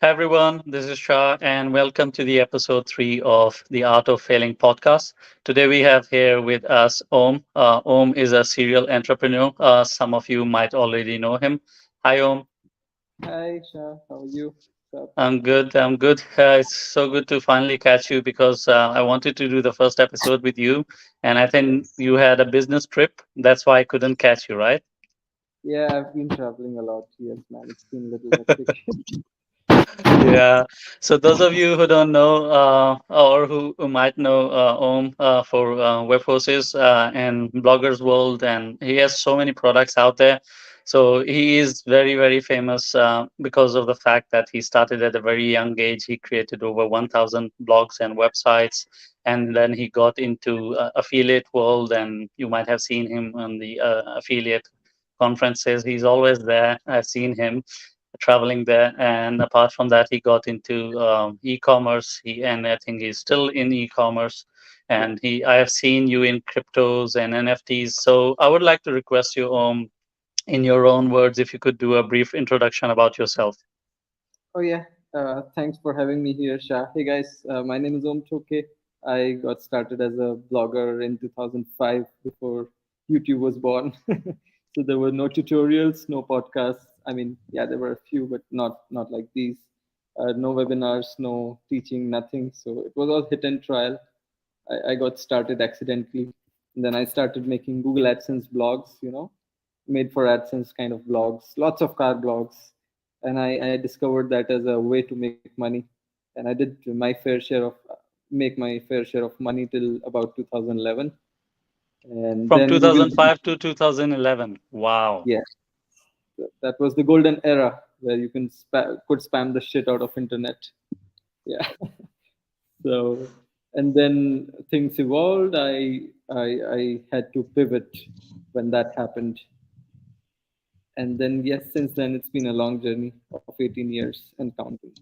Hi everyone, this is Shah, and welcome to the episode 3 of the Art of Failing podcast. Today we have here with us Om. Om is a serial entrepreneur. Some of you might already know him. Hi Om. Hi, Shah. How are you? What's up? I'm good. I'm good. It's so good to finally catch you because I wanted to do the first episode with you, and I think Yes. you had a business trip. That's why I couldn't catch you, right? Yeah, I've been traveling a lot. Yes, man. It's been a little hectic. Yeah. So those of you who don't know or who might know Om for web forces and bloggers world, and he has so many products out there. So he is very, very famous because of the fact that he started at a very young age. He created over 1,000 blogs and websites, and then he got into affiliate world. And you might have seen him on the affiliate conferences. He's always there. I've seen him traveling there. And apart from that, he got into e-commerce. And I think he's still in e-commerce. Yeah. And I have seen you in cryptos and NFTs. So I would like to request you, in your own words, if you could do a brief introduction about yourself. Oh, yeah. Thanks for having me here, Shah. Hey, guys. My name is Thoke. I got started as a blogger in 2005 before YouTube was born. So there were no tutorials, no podcasts. I mean, yeah, there were a few, but not like these. No webinars, no teaching, nothing. So it was all hit and trial. I got started accidentally. And then I started making Google AdSense blogs, made for AdSense kind of blogs, lots of car blogs. And I discovered that as a way to make money. And I did make my fair share of money till about 2011. And From then Google, 2005 to 2011. Wow. yeah, that was the golden era where you could spam the shit out of internet. Yeah. So, and then things evolved. I had to pivot when that happened. And then, yes, since then, it's been a long journey of 18 years and counting.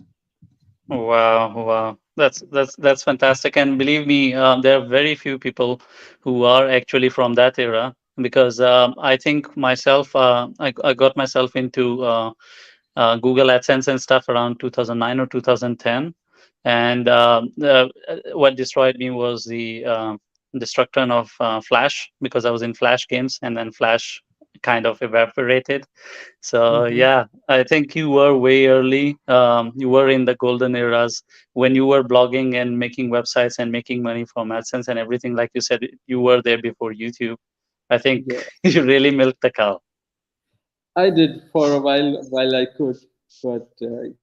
Wow, wow. That's fantastic. And believe me, there are very few people who are actually from that era because I think myself, I got myself into Google AdSense and stuff around 2009 or 2010. And what destroyed me was the destruction of Flash because I was in Flash games and then Flash kind of evaporated. So Hmm. yeah, I think you were way early. You were in the golden eras when you were blogging and making websites and making money from AdSense and everything. Like you said, you were there before YouTube. I think Yeah, you really milked the cow. I did for a while I could, but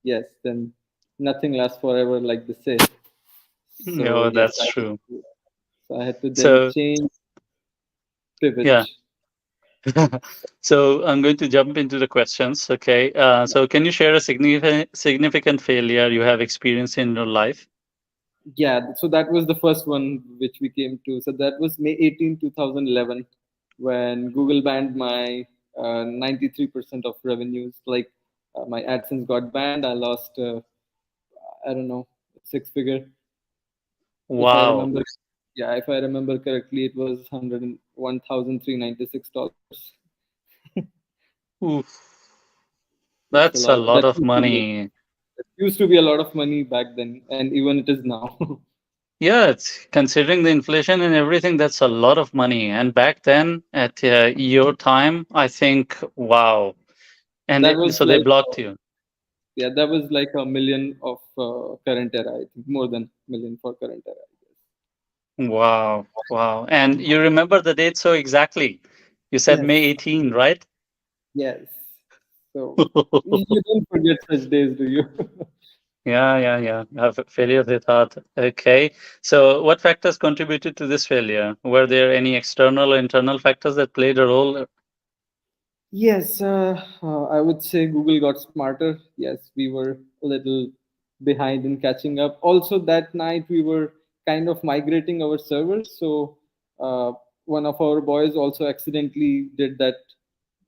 yes, then nothing lasts forever, like they say. So No, yes, that's true. I had to then So change, pivot. yeah. So I'm going to jump into the questions. Okay. So can you share a significant failure you have experienced in your life? Yeah, so that was the first one which we came to. So that was May 18, 2011, when Google banned my 93% of revenues. Like my AdSense got banned. I lost, I don't know, six figure. If I Wow. remember, yeah, if I remember correctly, it was 101,396. Oof. That's a That's a lot. lot of money. That used to be a lot of money back then, and even it is now. Yeah, it's considering the inflation and everything, that's a lot of money. And back then, at your time, I think, wow. And That was so they like blocked you. Yeah, that was like a million of current era. I think more than million for current era. I guess. Wow, wow. And you remember the date so exactly. You said May Yes, 18, right? yes. So you don't forget such days, do you? Yeah, yeah, yeah. Failure with heart. Okay. So, what factors contributed to this failure? Were there any external or internal factors that played a role? Yes, I would say Google got smarter. Yes, we were a little behind in catching up. Also, that night we were kind of migrating our servers. So one of our boys also accidentally did that,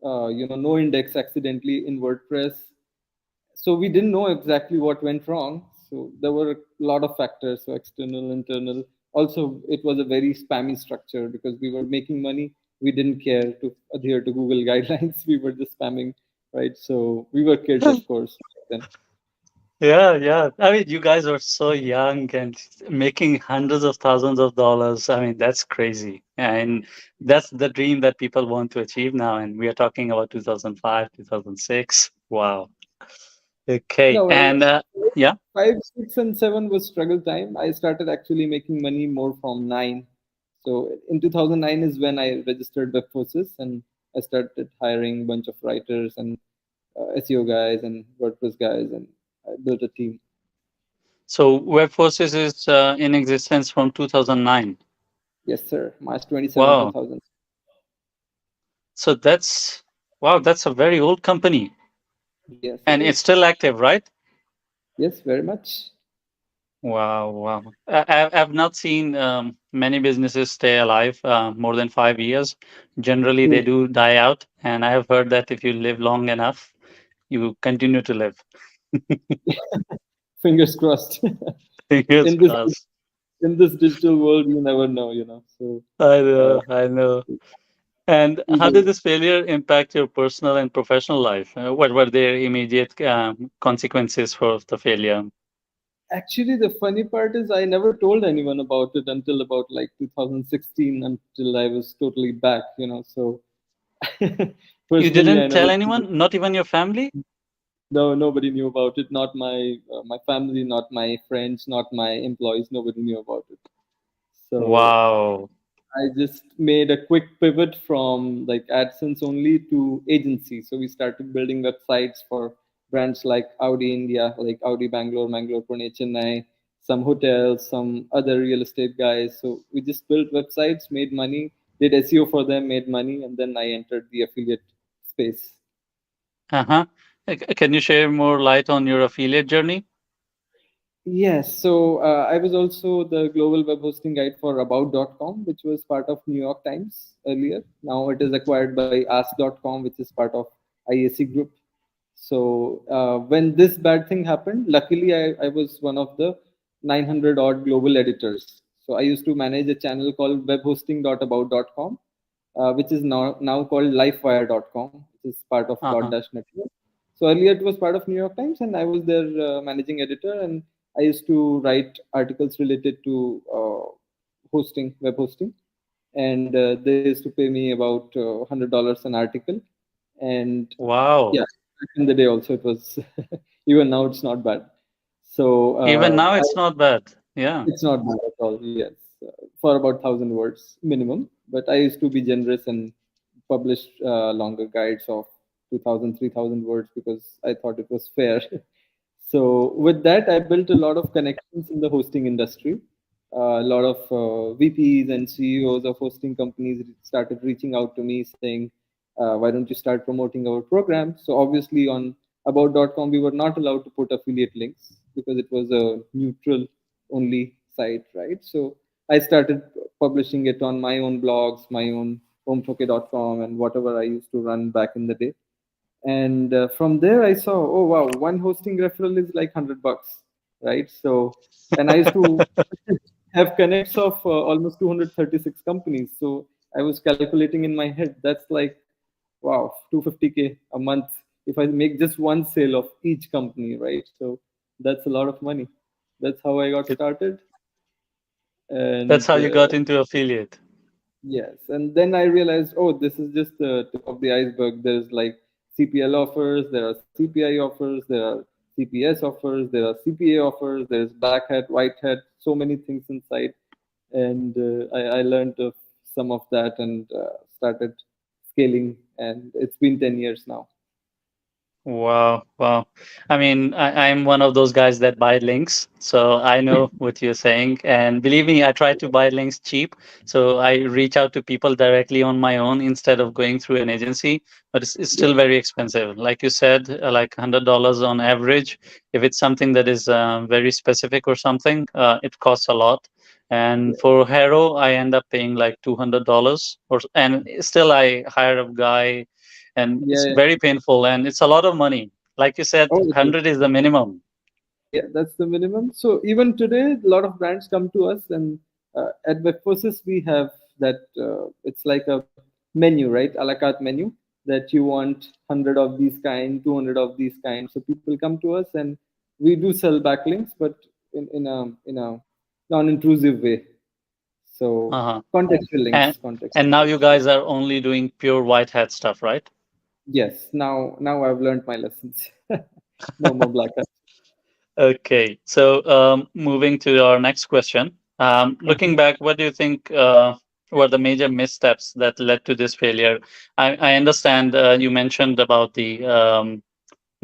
no index accidentally in WordPress. So we didn't know exactly what went wrong. So there were a lot of factors, so external, internal. Also, it was a very spammy structure because we were making money. We didn't care to adhere to Google guidelines. We were just spamming, right? So we were kids, of course, then. Yeah, yeah. I mean, you guys are so young and making hundreds of thousands of dollars. I mean, that's crazy. And that's the dream that people want to achieve now. And we are talking about 2005, 2006. Wow. Okay. No, And yeah. five, six, and seven was struggle time. I started actually making money more from nine. So in 2009 is when I registered Web Forces, and I started hiring a bunch of writers and SEO guys and WordPress guys, and I built a team. So Web Forces is in existence from 2009. Yes, sir. March 27, Wow. 2000. So that's, wow, that's a very old company. Yes, it And it's is. still active, right? Yes, very much. Wow, wow. I've not seen many businesses stay alive more than 5 years. Generally, they True. do die out, and I have heard that if you live long enough, you continue to live. Fingers crossed. Fingers in this crossed. in this digital world, you never know, you know. So I uh, know, I know. And how either did this failure impact your personal and professional life? What were their immediate consequences for the failure? actually, the funny part is I never told anyone about it until about like 2016, until I was totally back, you know. So You personally, I didn't never tell told it. anyone, not even your family? No, nobody knew about it. Not my family, not my friends, not my employees. Nobody knew about it. So Wow. I just made a quick pivot from like Adsense only to agency. So we started building websites for brands like Audi India, like Audi Bangalore, Mangalore, Pune, Chennai, some hotels, some other real estate guys. So we just built websites, made money, did SEO for them, made money, and then I entered the affiliate space. Uh-huh. Can you share more light on your affiliate journey? Yes, so I was also the global web hosting guide for about.com, which was part of New York Times earlier. Now it is acquired by ask.com, which is part of IAC Group. So when this bad thing happened, luckily I was one of the 900 odd global editors. So I used to manage a channel called webhosting.about.com, which is now called livewire.com, which is part of Uh-huh. Dot Network. So earlier it was part of New York Times, and I was their managing editor, and I used to write articles related to hosting, web hosting, and they used to pay me about $100 an article. And Wow. yeah, back in the day also it was even now it's not bad. So Even now it's not bad. Yeah. it's not bad at all. Yes, for about 1,000 words minimum. But I used to be generous and publish longer guides of 2,000, 3,000 words because I thought it was fair. So with that, I built a lot of connections in the hosting industry. A lot of VPs and CEOs of hosting companies started reaching out to me saying, "Why don't you start promoting our program?" So obviously on about.com, we were not allowed to put affiliate links because it was a neutral only site, right? So I started publishing it on my own blogs, my own homethoke.com, and whatever I used to run back in the day. And from there I saw, oh wow, one hosting referral is like $100, right? So and I used to have connects of almost 236 companies. So I was calculating in my head, that's like wow, 250K a month if I make just one sale of each company, right? So that's a lot of money. That's how I got It, started. that's And how you got into affiliate. yes, and then I realized, oh, this is just the tip of the iceberg. There's like CPL offers, there are CPI offers, there are CPS offers, there are CPA offers, there's black hat, white hat, so many things inside. And I learned of some of that and started scaling, and it's been 10 years now. Wow, wow. I mean, I'm one of those guys that buy links, so I know what you're saying. And believe me, I try to buy links cheap. So I reach out to people directly on my own instead of going through an agency. But it's Yeah, still very expensive. Like you said, like $100 on average. If it's something that is very specific or something, it costs a lot. And yeah, for Hero, I end up paying like $200, and still I hire a guy and yeah, it's yeah. very painful and it's a lot of money. Like you said, Oh, it is. 100 is the minimum. Yeah, that's the minimum. So even today, a lot of brands come to us, and at Webforces we have that. It's like a menu, right? A la carte menu that you want 100 of these kind, 200 of these kind. So people come to us, and we do sell backlinks, but in a non-intrusive way. So Uh-huh. contextual And links, contextual and now you links. guys are only doing pure white hat stuff, right? Yes, now I've learned my lessons. No more black hat. Okay. So moving to our next question. Looking back, what do you think were the major missteps that led to this failure? I understand you mentioned about the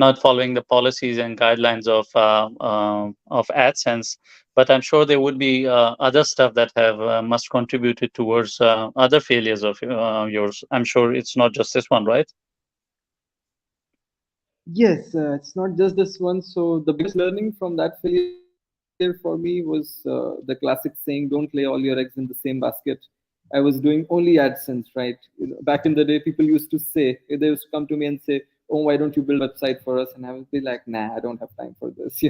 not following the policies and guidelines of AdSense, but I'm sure there would be other stuff that have must contributed towards other failures of yours. I'm sure it's not just this one, right? Yes, it's not just this one. So the biggest learning from that failure for me was the classic saying, "Don't lay all your eggs in the same basket." I was doing only AdSense, right? Back in the day, people used to say, they used to come to me and say, "Oh, why don't you build a website for us?" And I would be like, "Nah, I don't have time for this.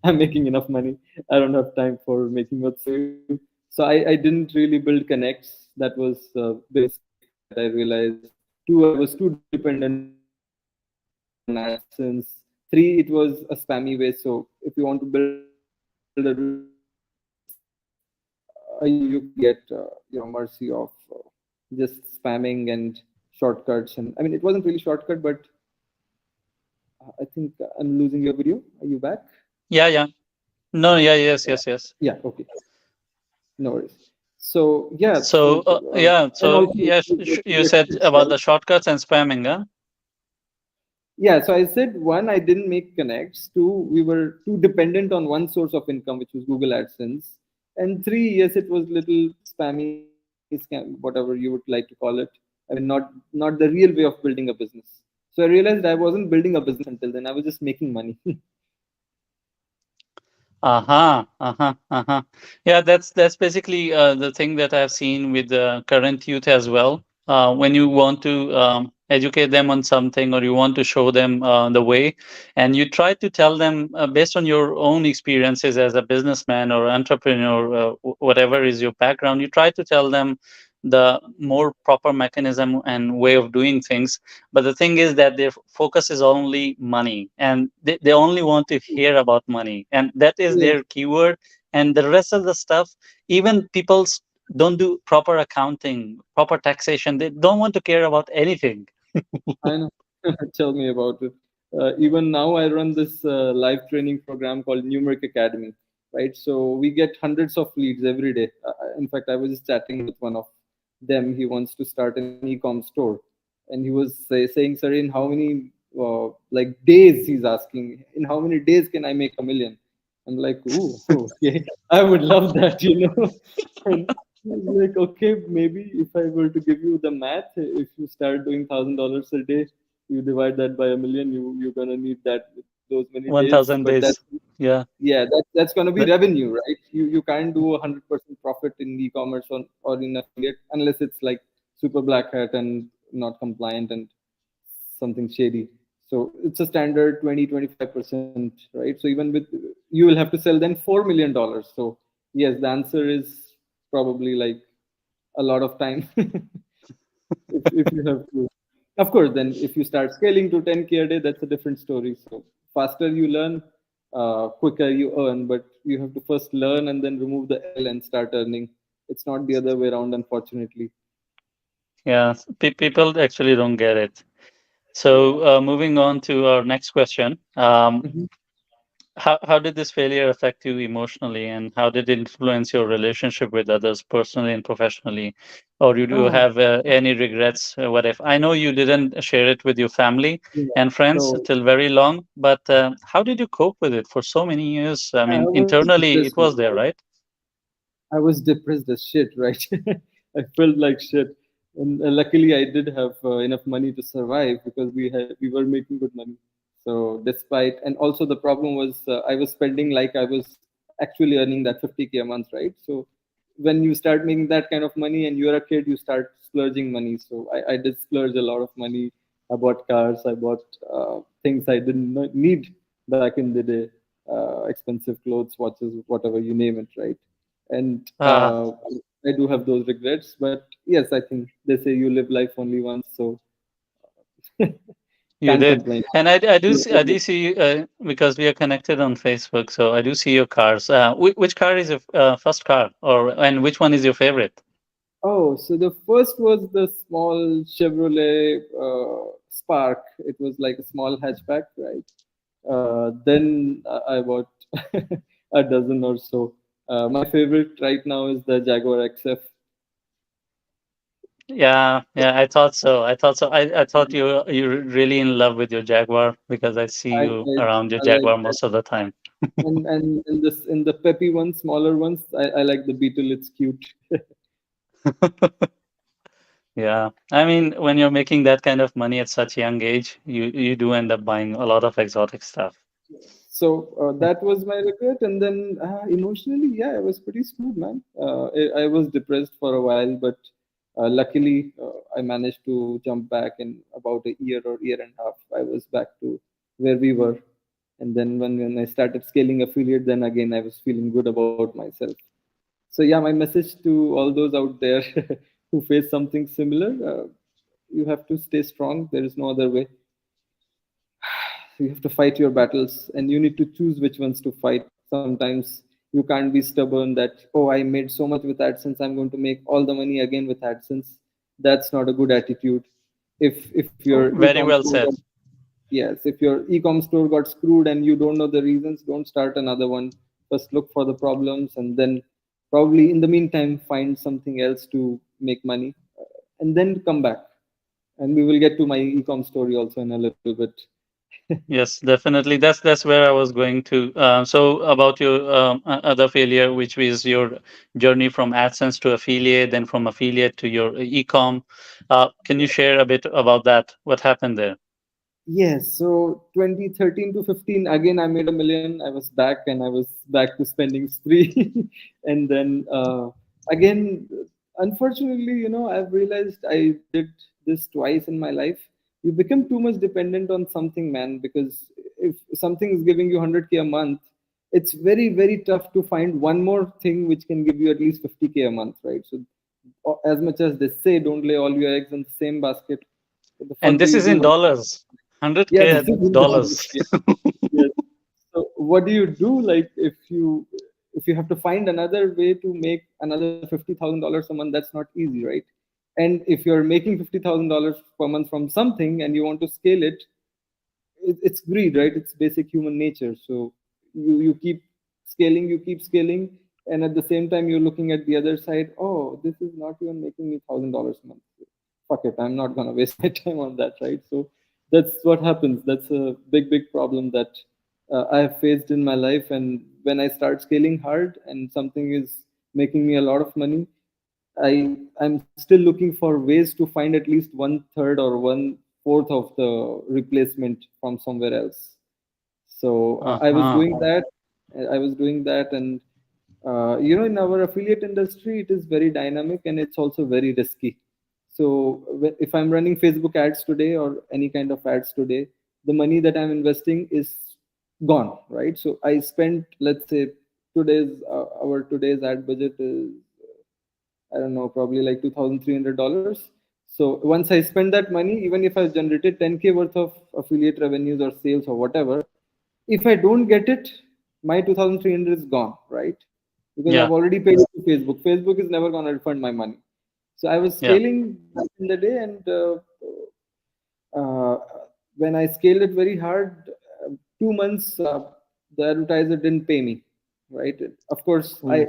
I'm making enough money. I don't have time for making websites for you." So I didn't really build connects. That was a big mistake that I realized. Two, I was too dependent on AdSense. Three, it was a spammy way. So if you want to build a real business, you can't get mercy of just spamming and shortcuts. And I mean, it wasn't really shortcut, but I think I'm losing your video. Are you back? Yeah, yeah. No, yeah, yes, yes, yes. Yeah. Okay. No worries. So yeah. So yeah, And so also yes, you said restrictions, about right? the shortcuts and spamming, huh? Yeah, so I said one, I didn't make connects. Two, we were too dependent on one source of income, which was Google AdSense. And three, yes, it was little spammy scam, whatever you would like to call it. I mean, not the real way of building a business. So I realized I wasn't building a business until then. I was just making money. Uh-huh, uh-huh, uh-huh. Yeah, that's basically the thing that I've seen with the current youth as well. When you want to educate them on something or you want to show them the way, and you try to tell them based on your own experiences as a businessman or entrepreneur, whatever is your background, you try to tell them the more proper mechanism and way of doing things. But the thing is that their focus is only money, and they only want to hear about money, and that is Yes, their keyword. And the rest of the stuff, even people don't do proper accounting, proper taxation. They don't want to care about anything. I know. Tell me about it. Even now, I run this live training program called Numerique Academy, right? So we get hundreds of leads every day. In fact, I was just chatting with one of them. He wants to start an ecom store, and he was saying, "Sir, in how many like days?" He's asking, "In how many days can I make a million?" I'm like, "Ooh, okay, I would love that." And he's like, "Okay, maybe if I were to give you the math, if you start doing $1,000 a day, you divide that by a million, you're gonna need that with those many days. But 1000 that's days. Yeah. yeah, that's gonna be That- revenue, right? You can't do 100% profit in e-commerce or in affiliate unless it's like super black hat and not compliant and something shady. So it's a standard 20-25%, right? So even with you will have to sell then $4 million. So yes, the answer is probably like a lot of time if you have to. Of course, then if you start scaling to 10K a day, that's a different story. So faster you learn, quicker you earn, but you have to first learn and then remove the L and start earning. It's not the other way around, unfortunately. yeah, people actually don't get it. Yeah. So moving on to our next question. Mhm. How did this failure affect you emotionally, and how did it influence your relationship with others personally and professionally? Or you do Oh, have any regrets? What if I know you didn't share it with your family yeah. and friends So till very long, but how did you cope with it for so many years? I I mean, was internally it depressed, man. was there, right? I was depressed as shit, right? I felt like shit. And luckily, I did have enough money to survive because we were making good money. So despite, and also the problem was I was spending like I was actually earning that 50K a month, right? So when you start making that kind of money and you're a kid, you start splurging money. So I did splurge a lot of money. I bought cars. I bought things I didn't need back in the day. Expensive clothes, watches, whatever you name it, right? And Ah, I do have those regrets. But yes, I think they say you live life only once, so You Can't did, complain. and Yeah. I do see you because we are connected on Facebook, so I do see your cars. Which car is your first car, or and which one is your favorite? Oh, so the first was the small Chevrolet Spark. It was like a small hatchback, right? Then I bought a dozen or so. My favorite right now is the Jaguar XF. Yeah, yeah, I thought so. I thought so. I thought you're really in love with your Jaguar because I see I, you I, around your I like Jaguar that. most of the time. And in the peppy ones, smaller ones, I like the Beetle. It's cute. Yeah, I mean, when you're making that kind of money at such a young age, you do end up buying a lot of exotic stuff. So that was my regret. And then emotionally, yeah, I was pretty screwed, man. I was depressed for a while, but luckily I managed to jump back in about a year or year and a half. I was back to where we were. And then when I started scaling affiliate, then again I was feeling good about myself. So yeah, my message to all those out there who face something similar, you have to stay strong. There is no other way. You have to fight your battles, and you need to choose which ones to fight. Sometimes you can't be stubborn that, oh, I made so much with AdSense, I'm going to make all the money again with AdSense. That's not a good attitude. If your Very ecom well store said. got, yes, if your ecom store got screwed and you don't know the reasons, don't start another one. First look for the problems, and then probably in the meantime find something else to make money, and then come back. And we will get to my ecom story also in a little bit. Yes, definitely. That's where I was going to. So about your other failure, which was your journey from AdSense to affiliate, then from affiliate to your ecom. Can you share a bit about that? What happened there? Yes, so 2013 to 15, again, I made a million. I was back and I was back to spending spree. And then again, unfortunately, I've realized I did this twice in my life. You become too much dependent on something, man, because if something is giving you 100K a month, it's very, very tough to find one more thing which can give you at least 50K a month, right? So, as much as they say, don't lay all your eggs in the same basket. What the And fuck do this you is do in when dollars, yeah, 100K this is in dollars. dollars. Yes, yes. So what do you do? Like if you have to find another way to make another $50,000 a month, that's not easy, right? And if you're making $50,000 per month from something and you want to scale it, it's greed, right? It's basic human nature. So you keep scaling, and at the same time you're looking at the other side. Oh, this is not even making me $1,000 a month. Fuck it, I'm not gonna waste my time on that, right? So that's what happens. That's a big problem that I have faced in my life. And when I start scaling hard and something is making me a lot of money, I'm still looking for ways to find at least one third or one fourth of the replacement from somewhere else. So I was Uh-huh. doing that. I was doing that, and in our affiliate industry, it is very dynamic and it's also very risky. So if I'm running Facebook ads today or any kind of ads today, the money that I'm investing is gone, right? So I spent, let's say, our today's ad budget is, I don't know, probably like $2,300. So once I spend that money, even if I generated 10K worth of affiliate revenues or sales or whatever, if I don't get it, my 2,300 is gone, right? Because I've Yeah, already paid it to Facebook. Facebook is never going to refund my money. So I was yeah. scaling back in the day, and uh, when I scaled it very hard, 2 months the advertiser didn't pay me. Right? Of course, Ooh. I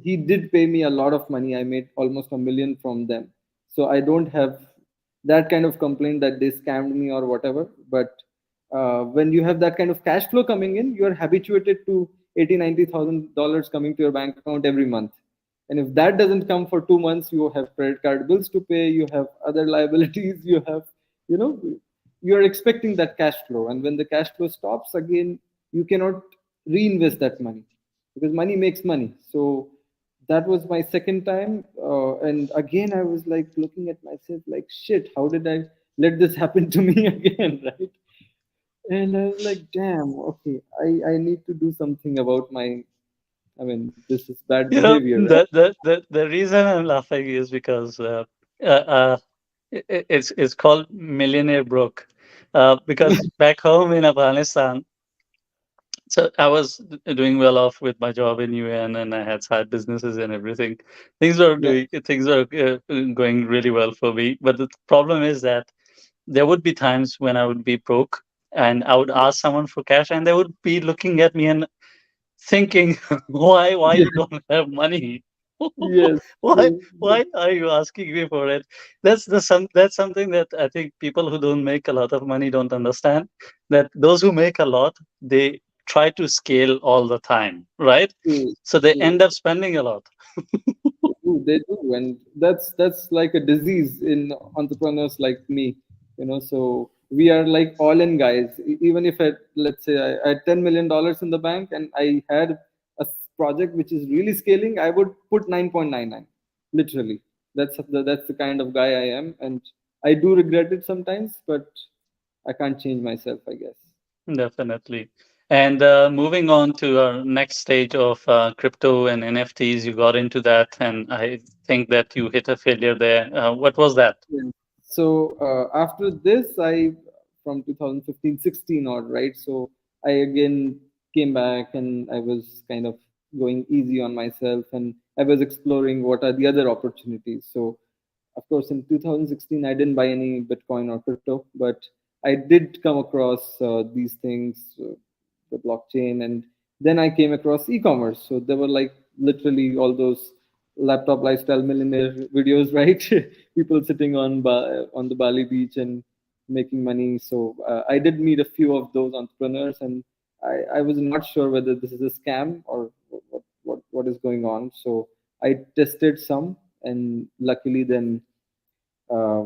he did pay me a lot of money. I made almost a million from them. So I don't have that kind of complaint that they scammed me or whatever. But when you have that kind of cash flow coming in, you're habituated to 80, $90,000 coming to your bank account every month. And if that doesn't come for 2 months, you have credit card bills to pay, you have other liabilities, you have, you know, you're expecting that cash flow. And when the cash flow stops again, you cannot reinvest that money because money makes money. So that was my second time. And again, I was like looking at myself like, shit, how did I let this happen to me again? Right. And I was like, damn, okay, I need to do something about my, I mean, this is bad You know, behavior, right? the reason I'm laughing is because uh, it's called millionaire broke. Because back home in Afghanistan, so I was doing well off with my job in UN, and I had side businesses and everything. Yeah. Things are going really well for me. But the problem is that there would be times when I would be broke, and I would ask someone for cash, and they would be looking at me and thinking, why you don't have money? Yes. why Yes. why are you asking me for it? That's something that I think people who don't make a lot of money don't understand. That those who make a lot, they try to scale all the time, right? True. So they True. end up spending a lot. They do, and that's like a disease in entrepreneurs like me. So we are like all in guys. Even if let's say I had $10 million in the bank and I had a project which is really scaling, I would put 9.99. Literally, that's the kind of guy I am, and I do regret it sometimes, but I can't change myself, I guess. Definitely. And moving on to our next stage of crypto and NFTs, you got into that, and I think that you hit a failure there. What was that? Yeah. So after this, I from 2015-16 odd, right? So I again came back and I was kind of going easy on myself, and I was exploring what are the other opportunities. So of course, in 2016, I didn't buy any Bitcoin or crypto, but I did come across these things, the blockchain, and then I came across e-commerce. So there were like literally all those laptop lifestyle millionaire videos, right? People sitting on the Bali beach and making money. So I did meet a few of those entrepreneurs, and I was not sure whether this is a scam or what is going on. So I tested some, and luckily then uh,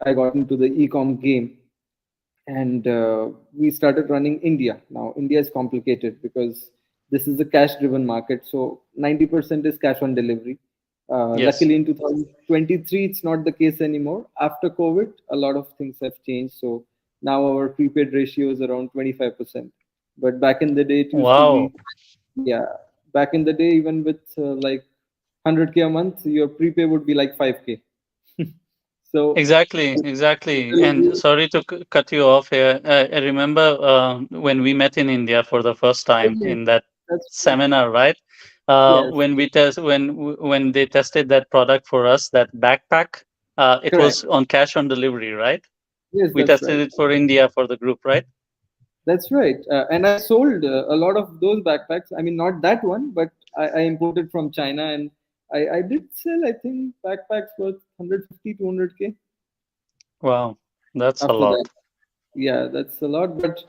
I got into the ecom game, and we started running India. Now India is complicated because this is a cash-driven market, so 90% is cash on delivery. Yes, Luckily, in 2023, it's not the case anymore. After COVID, a lot of things have changed. So now our prepaid ratio is around 25%. But back in the day, it used to wow. be, yeah, back in the day, even with like 100K a month, your prepay would be like 5K. So Exactly, exactly. And delivery, sorry to cut you off here. I remember when we met in India for the first oh, time yes, in that that's true. seminar, right? Yes, When they tested that product for us, that backpack, it correct. was on cash on delivery, right? Yes, We that's tested right. it for India for the group, right? That's right. And I sold a lot of those backpacks. I mean, not that one, but I imported from China, and I did sell, I think, backpacks worth 150, 200K Wow, that's a after that. lot. Yeah, that's a lot. But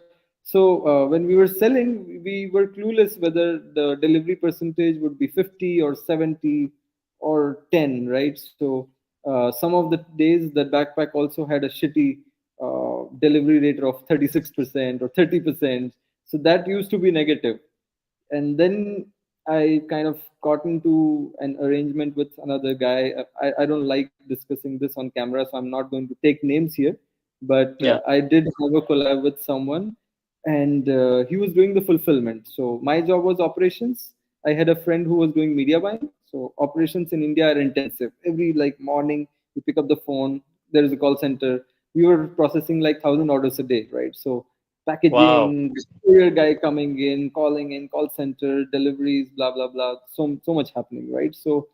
so when we were selling, we were clueless whether the delivery percentage would be 50 or 70 or 10, right? So some of the days the backpack also had a shitty delivery rate of 36% or 30%. So that used to be negative. And then I kind of got into an arrangement with another guy. I don't like discussing this on camera, so I'm not going to take names here. But Yeah. I did have a collab with someone, and he was doing the fulfillment. So my job was operations. I had a friend who was doing media buying. So operations in India are intensive. Every like morning, you pick up the phone. There is a call center. We were processing like 1,000 orders a day, right? So Wow. packaging, courier guy coming in, calling in, call center, deliveries, blah blah blah. So much happening, right? So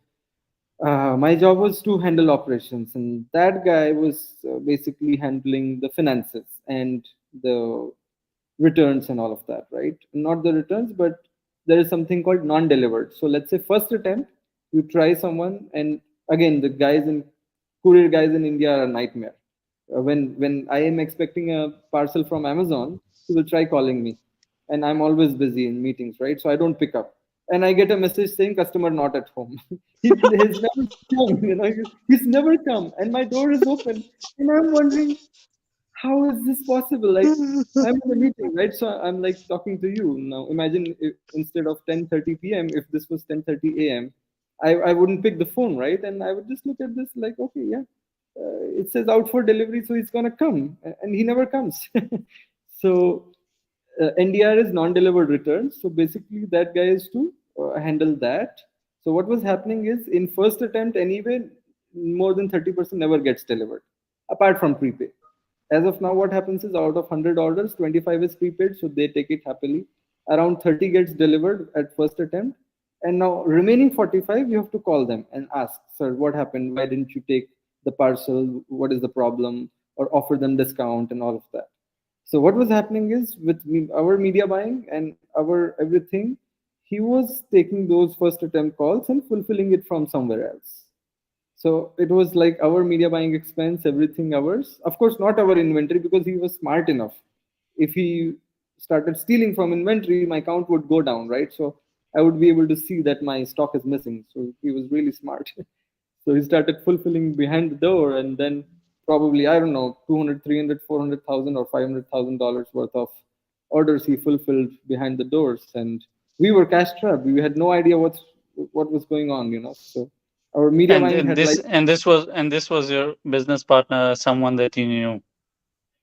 my job was to handle operations, and that guy was basically handling the finances and the returns and all of that, right? Not the returns, but there is something called non-delivered. So let's say first attempt, you try someone, and again, the guys in courier guys in India are a nightmare. When I am expecting a parcel from Amazon, he will try calling me, and I'm always busy in meetings, right? So I don't pick up, and I get a message saying customer not at home. He's never come, he's never come, and my door is open, and I'm wondering how is this possible? Like I'm in a meeting, right? So I'm like talking to you now. Imagine if, instead of 10:30 p.m., if this was 10:30 a.m., I wouldn't pick the phone, right? And I would just look at this like, okay, yeah, it says out for delivery, so he's gonna come, and he never comes. So NDR is non-delivered returns. So basically, that guy is to handle that. So what was happening is in first attempt anyway, more than 30% never gets delivered, apart from prepay. As of now, what happens is out of 100 orders, 25 is prepaid, so they take it happily. Around 30 gets delivered at first attempt, and now remaining 45, you have to call them and ask, sir, what happened? Why didn't you take the parcel? What is the problem? Or offer them discount and all of that. So what was happening is with our media buying and our everything, he was taking those first attempt calls and fulfilling it from somewhere else. So it was like our media buying expense, everything ours. Of course, not our inventory because he was smart enough. If he started stealing from inventory, my count would go down, right? So I would be able to see that my stock is missing. So he was really smart. So he started fulfilling behind the door, and then probably, I don't know, 200, 300, 400,000 or $500,000 worth of orders he fulfilled behind the doors. And we were cash strapped. We had no idea what was going on, So our media buying And had like, this was your business partner, someone that you knew.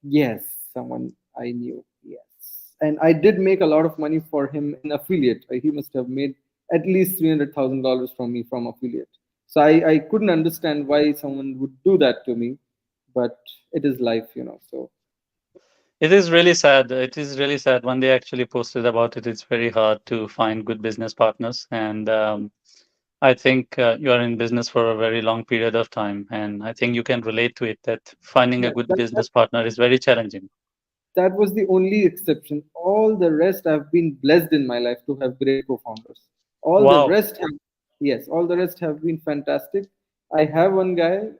yes, someone I knew, yes. And I did make a lot of money for him in affiliate. He must have made at least $300,000 from me from affiliate. So I couldn't understand why someone would do that to me, but it is life, So It is really sad. It is really sad. One day actually posted about it. It's very hard to find good business partners, and I think you are in business for a very long period of time, and I think you can relate to it that finding a yeah, good business partner is very challenging. that was the only exception. All the rest, I've been blessed in my life to have great co-founders. All the Wow. rest have, yes, all the rest have been fantastic. I have one guy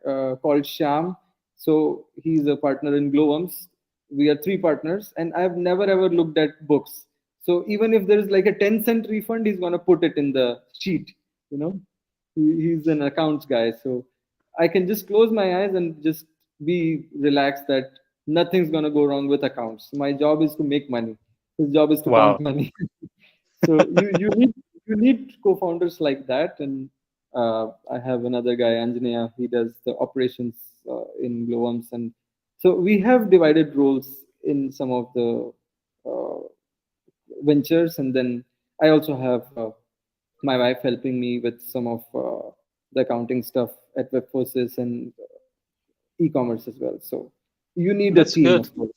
called Sham. So he's a partner in Glowworms. We are three partners, and I've never ever looked at books. So even if there's like a 10-cent refund, he's gonna put it in the sheet. You know, he's an accounts guy, so I can just close my eyes and just be relaxed that nothing's gonna go wrong with accounts. My job is to make money. His job is to count Wow. money. So you need co-founders like that, and I have another guy, Anjaneya. He does the operations in Glowworms, and so we have divided roles in some of the uh, ventures, and then I also have my wife helping me with some of the accounting stuff at Webforces and e-commerce as well. So you need a That's team, good. of course.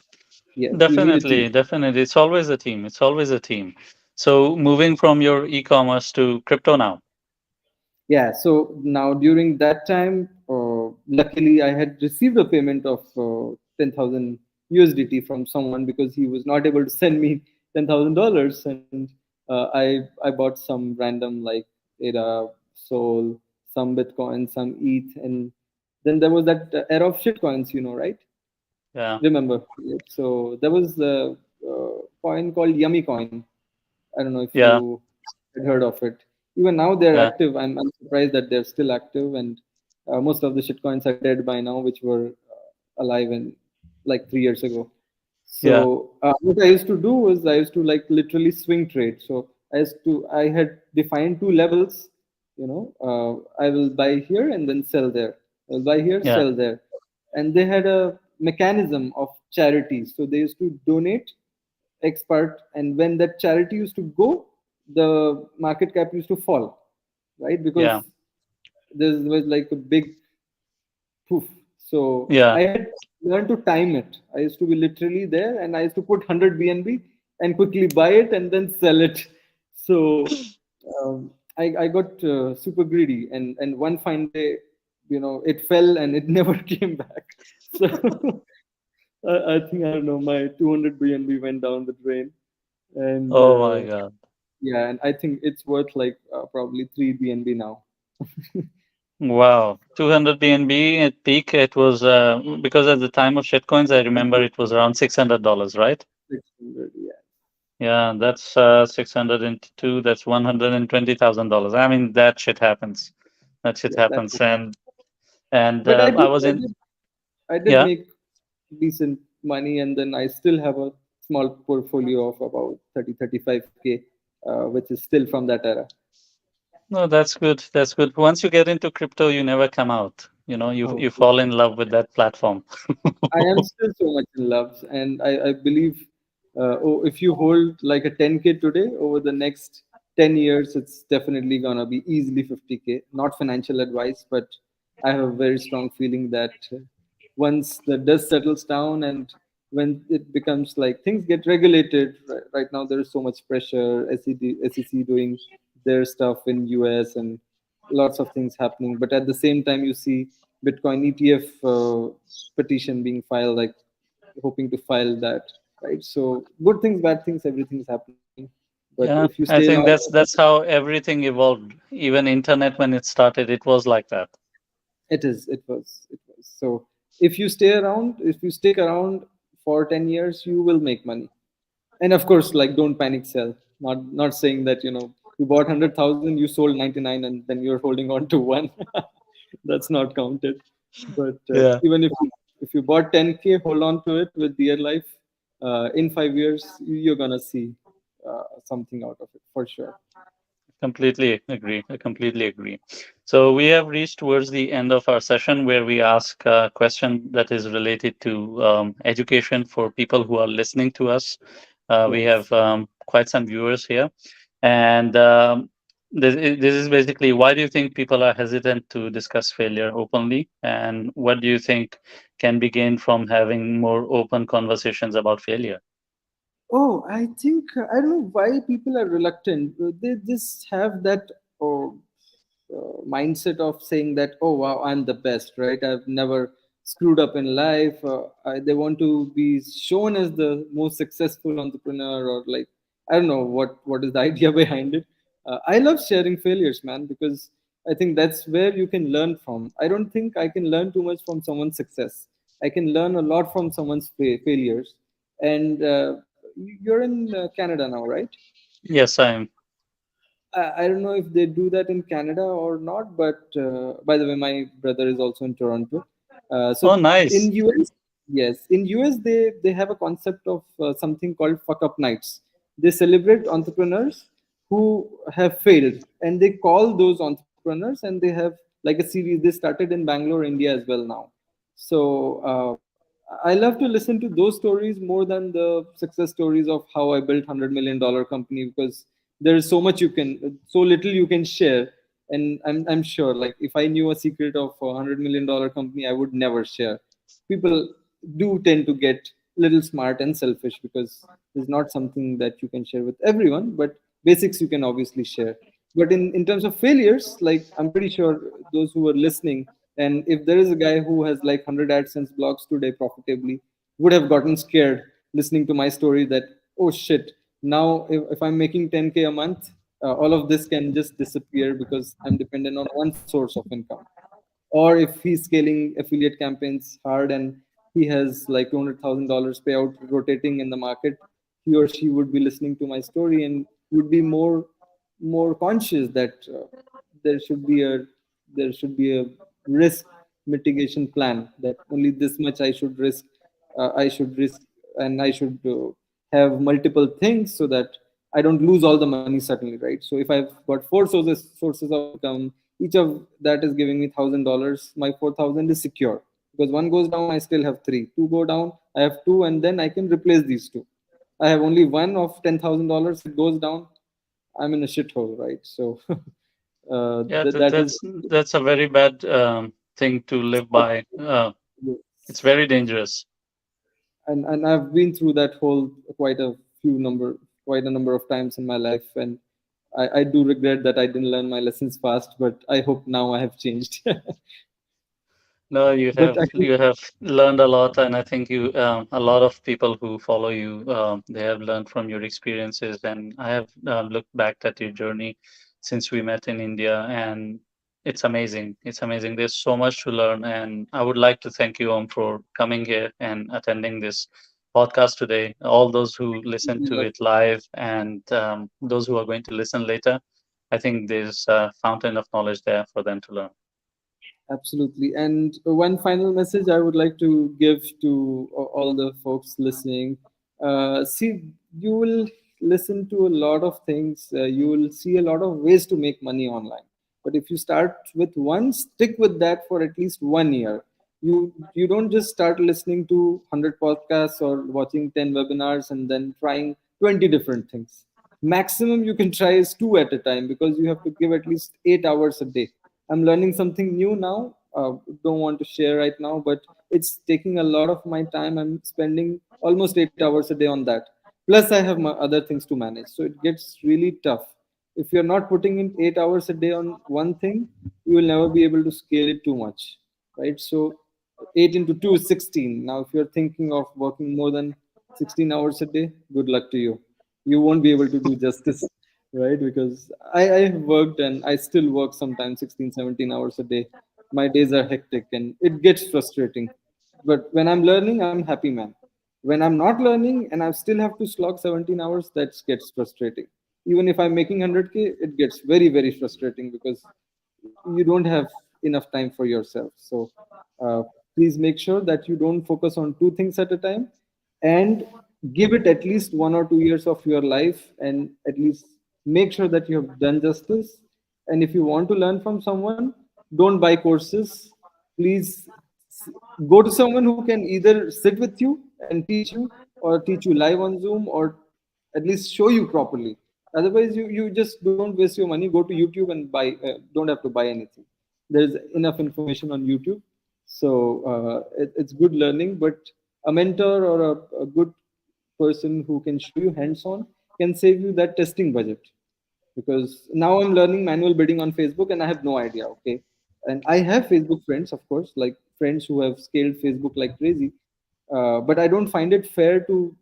Yes, you need a team. Definitely, definitely. It's always a team. It's always a team. So moving from your e-commerce to crypto now. Yeah. So now during that time, luckily I had received a payment of 10,000 USDT from someone because he was not able to send me $10,000, and I bought some random like ADA, Sol, some Bitcoin, some ETH, and then there was that era of shit coins, right? Yeah. Remember? So there was a coin called Yummy Coin. I don't know if Yeah. you had heard of it. Even now they're Yeah. active. I'm surprised that they're still active, and most of the shitcoins are dead by now, which were alive in like 3 years ago. Yeah. So what I used to do was I used to like literally swing trade. So I had defined two levels. I will buy here and then sell there. I'll buy here, Yeah. sell there, and they had a mechanism of charities. So they used to donate expert, and when that charity used to go, the market cap used to fall, right? Yeah. Because there was like a big poof. So Yeah. I had learned to time it. I used to be literally there, and I used to put 100 BNB and quickly buy it and then sell it. So I got super greedy, and one fine day, it fell and it never came back. So I think, I don't know, my 200 BNB went down the drain, and Oh my God. yeah, and I think it's worth like probably 3 BNB now. Wow. 200 BNB at peak, it was because at the time of shitcoins, I remember it was around $600, right? 600, yeah, Yeah, that's 600 into two, that's $120,000. I mean, that shit happens. That shit yeah, that's happens. it. And But I was in, I did yeah. make decent money, and then I still have a small portfolio of about 30-35K, which is still from that era. No, that's good. That's good. Once you get into crypto, you never come out. Oh, You fall in love with that platform. I am still so much in love, and I believe, if you hold like a 10K today, over the next 10 years, it's definitely gonna be easily 50K. Not financial advice, but I have a very strong feeling that. once the dust settles down and when it becomes like things get regulated. Right now there is so much pressure, SEC doing their stuff in US and lots of things happening, but at the same time you see Bitcoin ETF petition being filed, like hoping to file that, right? So good things, bad things, everything's happening. But if you Yeah, stay I long, think that's how everything evolved. Even internet when it started, it was like that. it was. So if you stay around, if you stick around for 10 years, you will make money. And of course, like, don't panic sell. Not saying that, you bought 100,000, you sold 99, and then you're holding on to one. That's not counted. But Yeah. even if you bought 10K, hold on to it with dear life. In 5 years, you're gonna see something out of it for sure. Completely agree. I completely agree. So we have reached towards the end of our session where we ask a question that is related to education for people who are listening to us. We Yes. have quite some viewers here, and this is basically why do you think people are hesitant to discuss failure openly, and what do you think can be gained from having more open conversations about failure? Oh, I think I don't know why people are reluctant. They just have that oh, mindset of saying that, oh wow, I'm the best, right? I've never screwed up in life. They want to be shown as the most successful entrepreneur, or like, I don't know what is the idea behind it. I love sharing failures, man, because I think that's where you can learn from. I don't think I can learn too much from someone's success. I can learn a lot from someone's failures. And you're in Canada now, right? Yes, I am. I don't know if they do that in Canada or not, but by the way, my brother is also in Toronto. So Oh, nice. in US, yes, in US they have a concept of something called fuck up nights. They celebrate entrepreneurs who have failed, and they call those entrepreneurs, and they have like a series. They started in Bangalore, India as well now. So I love to listen to those stories more than the success stories of how I built $100 million company, because there is so much so little you can share. And I'm sure, like, if I knew a secret of $100 million company, I would never share. People do tend to get a little smart and selfish because it's not something that you can share with everyone, but basics you can obviously share. But in terms of failures, like, I'm pretty sure those who are listening, and if there is a guy who has like 100 AdSense blogs today profitably, would have gotten scared listening to my story that, oh shit, now if I'm making 10K a month, all of this can just disappear because I'm dependent on one source of income. Or if he's scaling affiliate campaigns hard and he has like $200,000 payout rotating in the market, he or she would be listening to my story and would be more conscious that there should be a there should be a risk mitigation plan, that only this much I should risk, and I should have multiple things so that I don't lose all the money suddenly, right? So if I've got four sources of income, each of that is giving me $1,000. My 4,000 is secure, because one goes down, I still have three. Two go down, I have two, and then I can replace these two. I have only one of $10,000. It goes down, I'm in a shithole, right? So Yeah, that is that's a very bad thing to live by. It's yes. very dangerous. And I've been through that whole quite a number of times in my life, and I do regret that I didn't learn my lessons fast, but I hope now I have changed. No, But I think you have learned a lot, and I think you a lot of people who follow you they have learned from your experiences. And I have looked back at your journey since we met in India, and it's amazing. It's amazing. There's so much to learn, and I would like to thank you for coming here and attending this podcast today. All those who listen to it live and those who are going to listen later, I think there's a fountain of knowledge there for them to learn. absolutely. And one final message I would like to give to all the folks listening. See, you will listen to a lot of things, you will see a lot of ways to make money online. But if you start with one, stick with that for at least 1 year. You don't just start listening to 100 podcasts or watching 10 webinars and then trying 20 different things. Maximum you can try is two at a time, because you have to give at least 8 hours a day. I'm learning something new now. don't want to share right now, but it's taking a lot of my time. I'm spending almost 8 hours a day on that. Plus, I have my other things to manage, so it gets really tough. If you're not putting in 8 hours a day on one thing, you will never be able to scale it too much, right? So 8 into 2 is 16. Now, if you're thinking of working more than 16 hours a day, good luck to you. You won't be able to do justice, right? Because I have worked and I still work sometimes 16, 17 hours a day. My days are hectic and it gets frustrating. But when I'm learning, I'm happy, man. When I'm not learning and I still have to slog 17 hours, that gets frustrating. Even if I'm making 100K, it gets very, very frustrating because you don't have enough time for yourself. So uh, please make sure that you don't focus on two things at a time, and give it at least 1 or 2 years of your life, and at least make sure that you have done justice. And if you want to learn from someone, don't buy courses. Please go to someone who can either sit with you and teach you, or teach you live on Zoom, or at least show you properly. Otherwise, you just don't waste your money. Go to YouTube and buy. Don't have to buy anything. There's enough information on YouTube. So it's good learning, but a mentor or a good person who can show you hands-on can save you that testing budget. Because now I'm learning manual bidding on Facebook and I have no idea. Okay. And I have Facebook friends, of course, like friends who have scaled Facebook like crazy. But I don't find it fair to,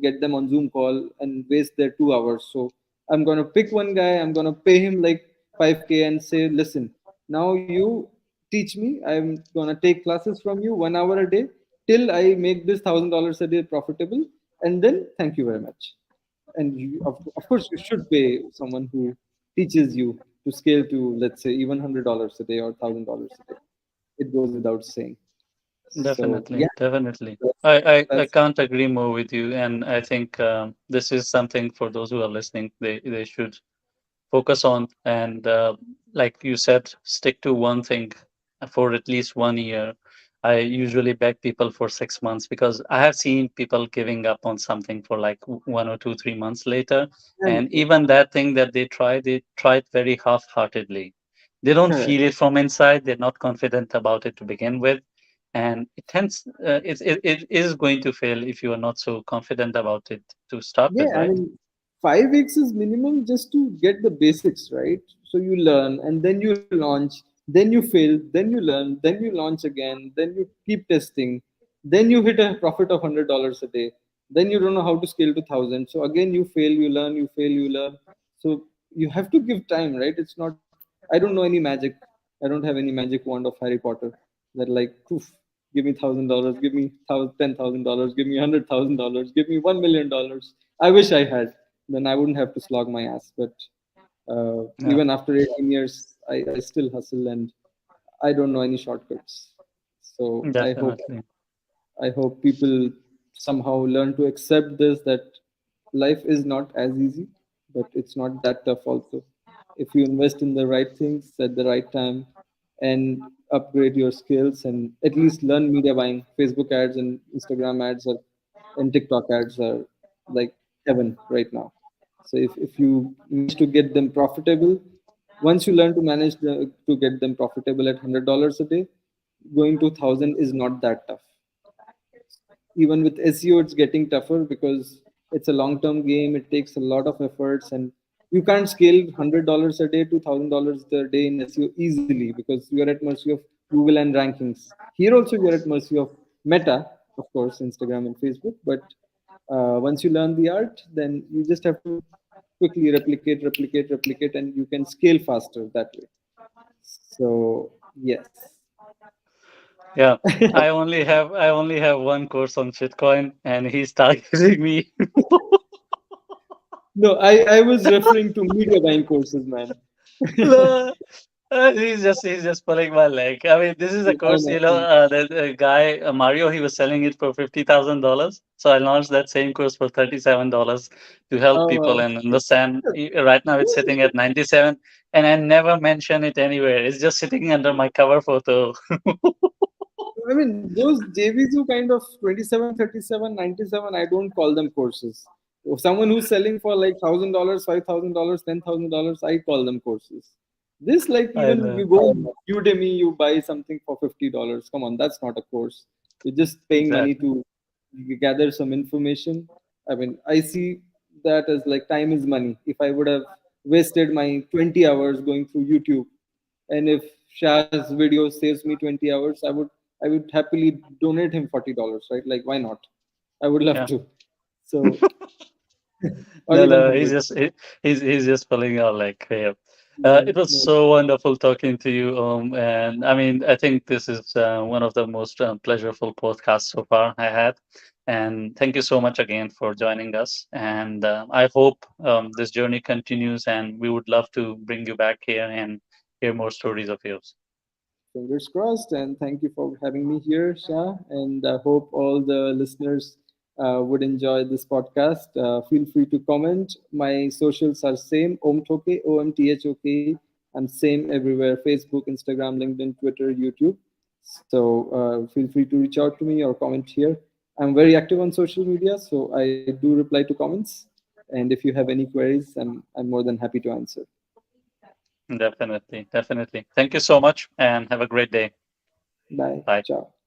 get them on Zoom call and waste their 2 hours. So I'm going to pick one guy, I'm going to pay him like 5K and say, listen, now you teach me. I'm going to take classes from you 1 hour a day till I make this $1,000 a day profitable. And then thank you very much. And of course, you should pay someone who teaches you to scale to, let's say, even $100 a day or $1,000 a day. It goes without saying. So yeah, Definitely, definitely. that's, I that's can't agree more with you, and I think this is something for those who are listening. They should focus on, and like you said, stick to one thing for at least 1 year. I usually beg people for 6 months because I have seen people giving up on something for like 1 or 2, 3 months later, and and even that thing that they try it very half-heartedly. They don't correct. feel it from inside. They're not confident about it to begin with, and it is going to fail if you are not so confident about it to start Yeah, with, I right? mean, 5 weeks is minimum just to get the basics, right? So you learn and then you launch, then you fail, then you learn, then you launch again, then you keep testing, then you hit a profit of $100 a day, then you don't know how to scale to 1,000. So again, you fail, you learn, you fail, you learn. So you have to give time, right? It's not, I don't know any magic. I don't have any magic wand of Harry Potter that like, poof, give me $1,000, give me $10,000, give me $100,000, give me $1 million. I wish I had. Then I wouldn't have to slog my ass. But Yeah, even after 18 years, I still hustle and I don't know any shortcuts. So definitely. I hope people somehow learn to accept this, that life is not as easy, but it's not that tough also. If you invest in the right things at the right time and upgrade your skills and at least learn media buying, Facebook ads and Instagram ads and TikTok ads are like heaven right now. So if you manage to get them profitable, once you learn to to get them profitable at $100 a day, going to 1,000 is not that tough. Even with SEO, it's getting tougher because it's a long-term game. It takes a lot of efforts, and you can't scale $100 a day to $1,000 a day in SEO easily because you are at mercy of Google and rankings. Here also, you are at mercy of Meta, of course, Instagram and Facebook. But once you learn the art, then you just have to quickly replicate, and you can scale faster that way. So yes. Yeah, I only have one course on shitcoin, and he's targeting me. No, I was referring to media buying courses, man. No, he's just pulling my leg. I mean, this is a I course, know. the guy Mario, he was selling it for $50,000. So I launched that same course for $37 to help Oh, people wow. and understand. Right now, it's sitting at 97, and I never mention it anywhere. It's just sitting under my cover photo. I mean, those JVs who kind of 27, 37, 97, I don't call them courses. If someone who's selling for like $1,000, $5,000, $10,000, I call them courses. This, like, I even know. you go on Udemy, you buy something for $50. Come on, that's not a course. You're just paying money Exactly. to gather some information. I mean, I see that as like time is money. If I would have wasted my 20 hours going through YouTube, and if Shah's video saves me 20 hours, I would happily donate him $40, right? Like, why not? I would love Yeah. to. So, or No, even no, he's 100. just he's just pulling out like yeah. Yeah, It was no, so wonderful talking to you, and I mean, I think this is one of the most pleasurable podcasts so far I had. And thank you so much again for joining us. And I hope this journey continues, and we would love to bring you back here and hear more stories of yours. fingers crossed. And thank you for having me here, Shah. And I hope all the listeners would enjoy this podcast. Feel free to comment. My socials are same: Omthoke, OMTHOK. I'm same everywhere: Facebook, Instagram, LinkedIn, Twitter, YouTube. So feel free to reach out to me or comment here. I'm very active on social media, so I do reply to comments. And if you have any queries, I'm more than happy to answer. Definitely, definitely. Thank you so much, and have a great day. Bye. Bye. Ciao.